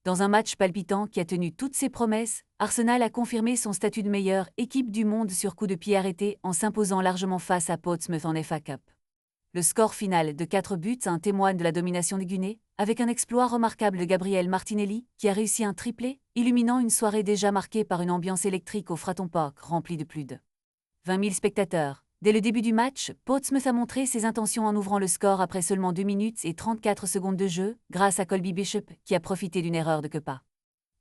Dans un match palpitant qui a tenu toutes ses promesses, Arsenal a confirmé son statut de meilleure équipe du monde sur coup de pied arrêté en s'imposant largement face à Portsmouth en FA Cup. Le score final de 4-1 témoigne de la domination des Gunners, avec un exploit remarquable de Gabriel Martinelli, qui a réussi un triplé, illuminant une soirée déjà marquée par une ambiance électrique au Fratton Park remplie de plus de 20 000 spectateurs. Dès le début du match, Portsmouth a montré ses intentions en ouvrant le score après seulement 2 minutes et 34 secondes de jeu, grâce à Colby Bishop, qui a profité d'une erreur de Kepa.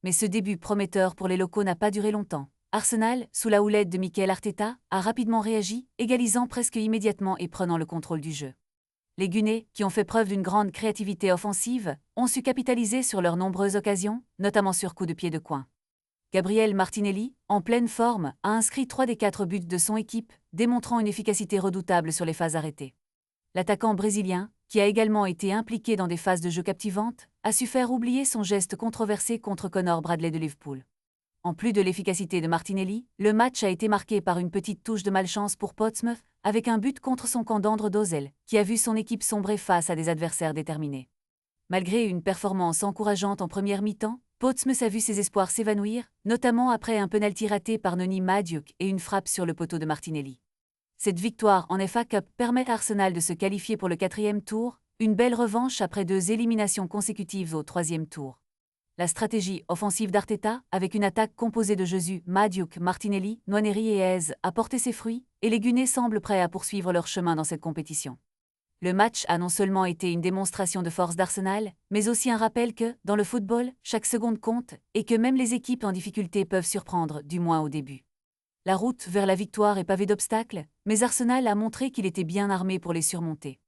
Mais ce début prometteur pour les locaux n'a pas duré longtemps. Arsenal, sous la houlette de Mikel Arteta, a rapidement réagi, égalisant presque immédiatement et prenant le contrôle du jeu. Les Gunners, qui ont fait preuve d'une grande créativité offensive, ont su capitaliser sur leurs nombreuses occasions, notamment sur coups de pied de coin. Gabriel Martinelli, en pleine forme, a inscrit 3 des 4 buts de son équipe, démontrant une efficacité redoutable sur les phases arrêtées. L'attaquant brésilien, qui a également été impliqué dans des phases de jeu captivantes, a su faire oublier son geste controversé contre Connor Bradley de Liverpool. En plus de l'efficacité de Martinelli, le match a été marqué par une petite touche de malchance pour Portsmouth, avec un but contre son camp d'Andre Dozel, qui a vu son équipe sombrer face à des adversaires déterminés. Malgré une performance encourageante en première mi-temps, Portsmouth a vu ses espoirs s'évanouir, notamment après un penalty raté par Noni Madueke et une frappe sur le poteau de Martinelli. Cette victoire en FA Cup permet à Arsenal de se qualifier pour le 4e tour, une belle revanche après 2 éliminations consécutives au 3e tour. La stratégie offensive d'Arteta, avec une attaque composée de Jesus, Madueke, Martinelli, Nwaneri et Eze, a porté ses fruits, et les Gunners semblent prêts à poursuivre leur chemin dans cette compétition. Le match a non seulement été une démonstration de force d'Arsenal, mais aussi un rappel que, dans le football, chaque seconde compte, et que même les équipes en difficulté peuvent surprendre, du moins au début. La route vers la victoire est pavée d'obstacles, mais Arsenal a montré qu'il était bien armé pour les surmonter.